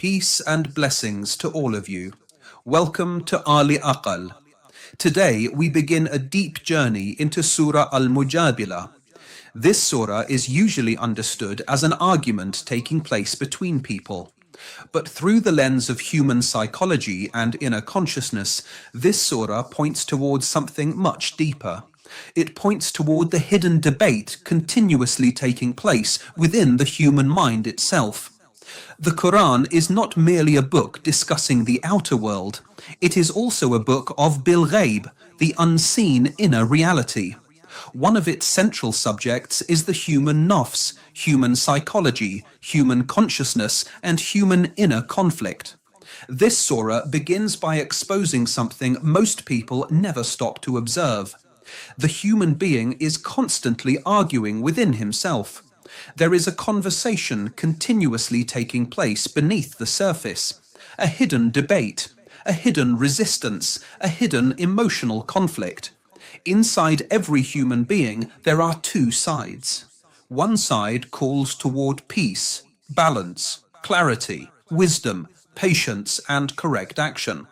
Peace and blessings to all of you. Welcome to Ahle Aqal. Today we begin a deep journey into Surah Al-Mujadilah. This surah is usually understood as an argument taking place between people. But through the lens of human psychology and inner consciousness, this surah points towards something much deeper. It points toward the hidden debate continuously taking place within the human mind itself. The Quran is not merely a book discussing the outer world, it is also a book of bil ghaib, the unseen inner reality. One of its central subjects is the human nafs, human psychology, human consciousness, and human inner conflict. This surah begins by exposing something most people never stop to observe. The human being is constantly arguing within himself. There is a conversation continuously taking place beneath the surface, a hidden debate, a hidden resistance, a hidden emotional conflict. Inside every human being, there are two sides. One side calls toward peace, balance, clarity, wisdom, patience, and correct action.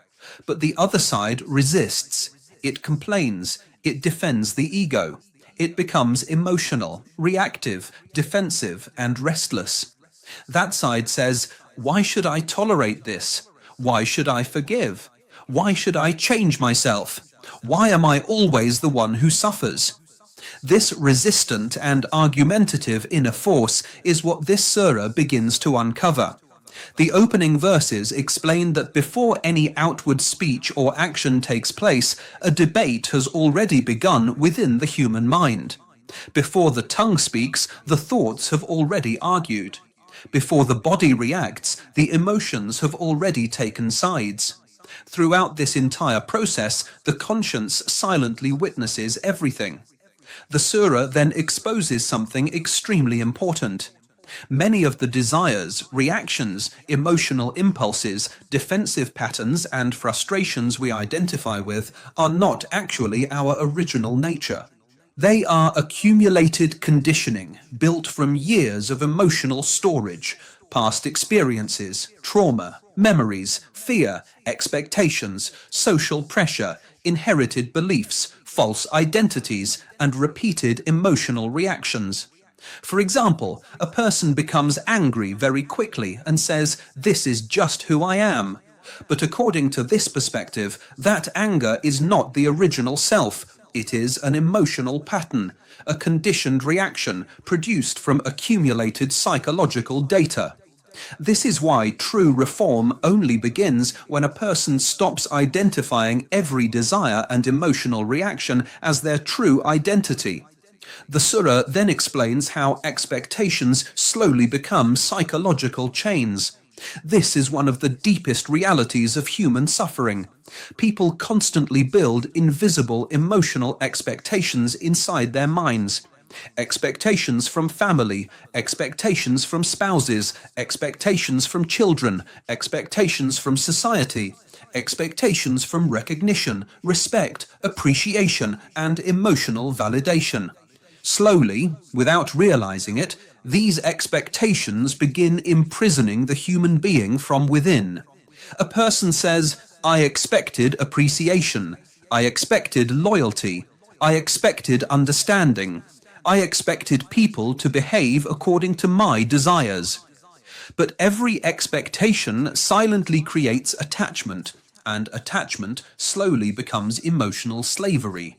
But the other side resists. It complains. It defends the ego. It becomes emotional, reactive, defensive, and restless. That side says, why should I tolerate this? Why should I forgive? Why should I change myself? Why am I always the one who suffers? This resistant and argumentative inner force is what this surah begins to uncover. The opening verses explain that before any outward speech or action takes place, a debate has already begun within the human mind. Before the tongue speaks, the thoughts have already argued. Before the body reacts, the emotions have already taken sides. Throughout this entire process, the conscience silently witnesses everything. The surah then exposes something extremely important. Many of the desires, reactions, emotional impulses, defensive patterns, and frustrations we identify with are not actually our original nature. They are accumulated conditioning built from years of emotional storage, past experiences, trauma, memories, fear, expectations, social pressure, inherited beliefs, false identities, and repeated emotional reactions. For example, a person becomes angry very quickly and says, "This is just who I am." But according to this perspective, that anger is not the original self. It is an emotional pattern, a conditioned reaction produced from accumulated psychological data. This is why true reform only begins when a person stops identifying every desire and emotional reaction as their true identity. The surah then explains how expectations slowly become psychological chains. This is one of the deepest realities of human suffering. People constantly build invisible emotional expectations inside their minds. Expectations from family, expectations from spouses, expectations from children, expectations from society, expectations from recognition, respect, appreciation, and emotional validation. Slowly, without realizing it, these expectations begin imprisoning the human being from within. A person says, "I expected appreciation, I expected loyalty, I expected understanding, I expected people to behave according to my desires." But every expectation silently creates attachment, and attachment slowly becomes emotional slavery.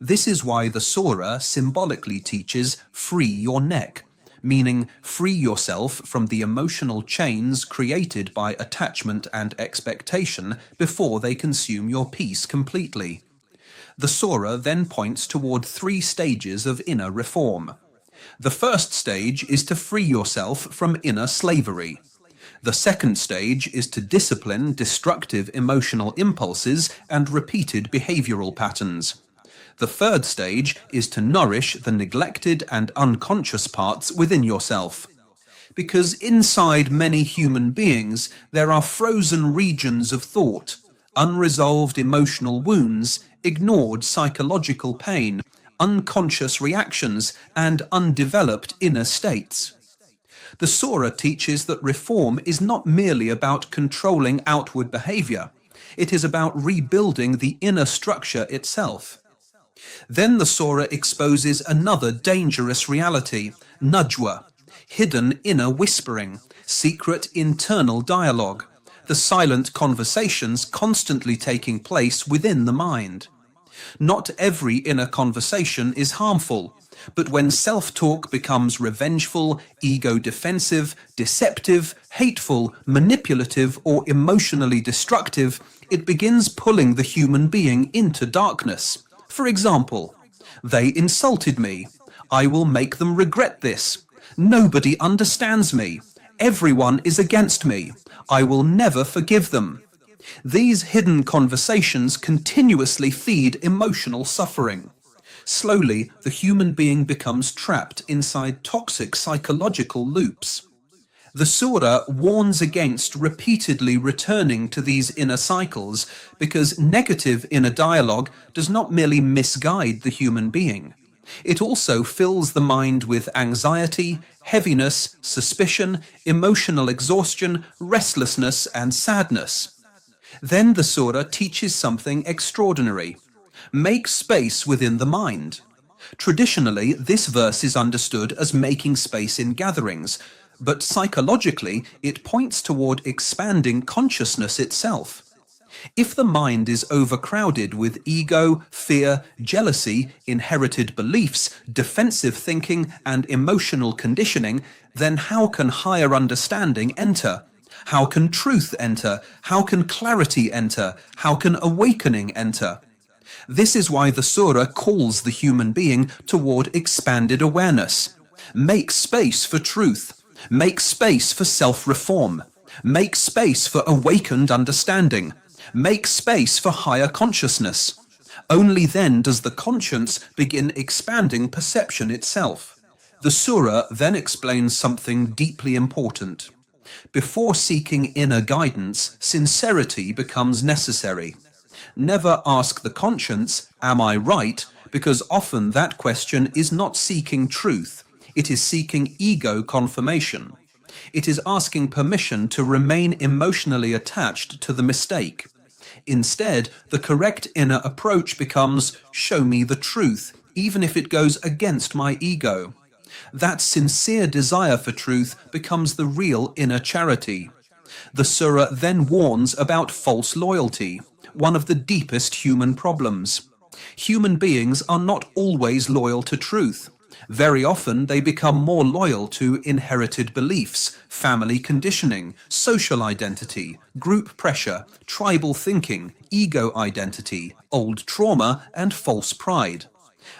This is why the surah symbolically teaches free your neck, meaning free yourself from the emotional chains created by attachment and expectation before they consume your peace completely. The surah then points toward three stages of inner reform. The first stage is to free yourself from inner slavery. The second stage is to discipline destructive emotional impulses and repeated behavioral patterns. The third stage is to nourish the neglected and unconscious parts within yourself. Because inside many human beings, there are frozen regions of thought, unresolved emotional wounds, ignored psychological pain, unconscious reactions, and undeveloped inner states. The surah teaches that reform is not merely about controlling outward behavior. It is about rebuilding the inner structure itself. Then the surah exposes another dangerous reality, najwa, hidden inner whispering, secret internal dialogue, the silent conversations constantly taking place within the mind. Not every inner conversation is harmful, but when self-talk becomes revengeful, ego-defensive, deceptive, hateful, manipulative, or emotionally destructive, it begins pulling the human being into darkness. For example, they insulted me. I will make them regret this. Nobody understands me. Everyone is against me. I will never forgive them. These hidden conversations continuously feed emotional suffering. Slowly, the human being becomes trapped inside toxic psychological loops. The surah warns against repeatedly returning to these inner cycles because negative inner dialogue does not merely misguide the human being. It also fills the mind with anxiety, heaviness, suspicion, emotional exhaustion, restlessness, and sadness. Then the surah teaches something extraordinary. Make space within the mind. Traditionally, this verse is understood as making space in gatherings, but psychologically, it points toward expanding consciousness itself. If the mind is overcrowded with ego, fear, jealousy, inherited beliefs, defensive thinking, and emotional conditioning, then how can higher understanding enter? How can truth enter? How can clarity enter? How can awakening enter? This is why the surah calls the human being toward expanded awareness. Make space for truth. Make space for self-reform. Make space for awakened understanding. Make space for higher consciousness. Only then does the conscience begin expanding perception itself. The surah then explains something deeply important. Before seeking inner guidance, sincerity becomes necessary. Never ask the conscience, "Am I right?" because often that question is not seeking truth. It is seeking ego confirmation. It is asking permission to remain emotionally attached to the mistake. Instead, the correct inner approach becomes, "Show me the truth, even if it goes against my ego." That sincere desire for truth becomes the real inner charity. The surah then warns about false loyalty, one of the deepest human problems. Human beings are not always loyal to truth. Very often they become more loyal to inherited beliefs, family conditioning, social identity, group pressure, tribal thinking, ego identity, old trauma, and false pride.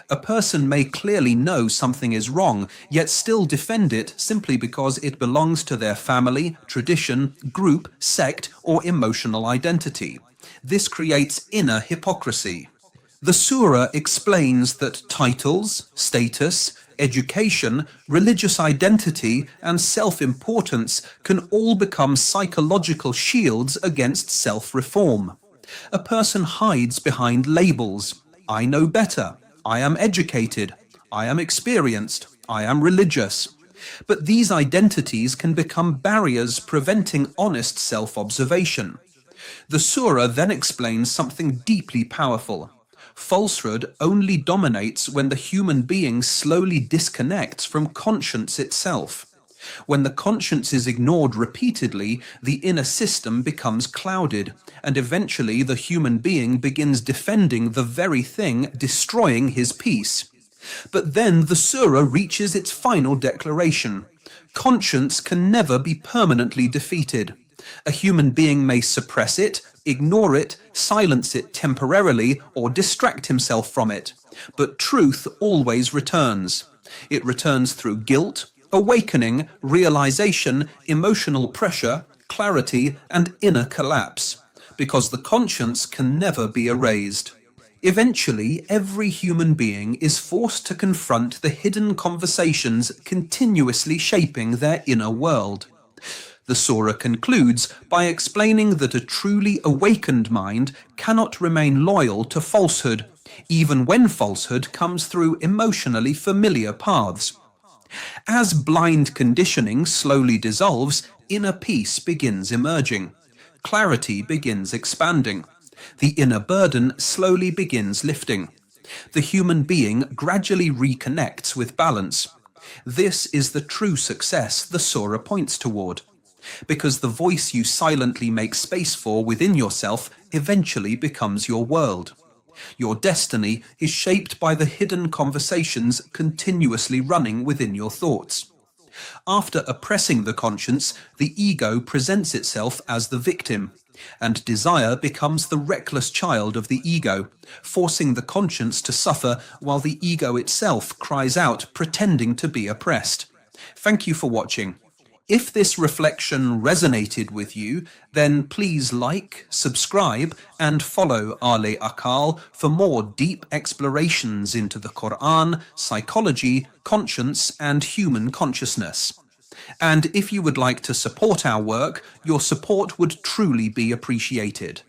A person may clearly know something is wrong, yet still defend it simply because it belongs to their family, tradition, group, sect, or emotional identity. This creates inner hypocrisy. The surah explains that titles, status, education, religious identity, and self-importance can all become psychological shields against self-reform. A person hides behind labels. I know better. I am educated. I am experienced. I am religious. But these identities can become barriers preventing honest self-observation. The surah then explains something deeply powerful. Falsehood only dominates when the human being slowly disconnects from conscience itself. When the conscience is ignored repeatedly, the inner system becomes clouded, and eventually the human being begins defending the very thing destroying his peace. But then the surah reaches its final declaration. Conscience can never be permanently defeated. A human being may suppress it, ignore it, silence it temporarily, or distract himself from it. But truth always returns. It returns through guilt, awakening, realization, emotional pressure, clarity, and inner collapse, because the conscience can never be erased. Eventually, every human being is forced to confront the hidden conversations continuously shaping their inner world. The surah concludes by explaining that a truly awakened mind cannot remain loyal to falsehood, even when falsehood comes through emotionally familiar paths. As blind conditioning slowly dissolves, inner peace begins emerging. Clarity begins expanding. The inner burden slowly begins lifting. The human being gradually reconnects with balance. This is the true success the surah points toward, because the voice you silently make space for within yourself eventually becomes your world. Your destiny is shaped by the hidden conversations continuously running within your thoughts. After oppressing the conscience, the ego presents itself as the victim, and desire becomes the reckless child of the ego, forcing the conscience to suffer while the ego itself cries out, pretending to be oppressed. Thank you for watching. If this reflection resonated with you, then please like, subscribe, and follow Ahle Aqal for more deep explorations into the Quran, psychology, conscience, and human consciousness. And if you would like to support our work, your support would truly be appreciated.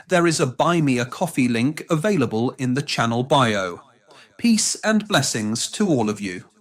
There is a Buy Me a Coffee link available in the channel bio. Peace and blessings to all of you.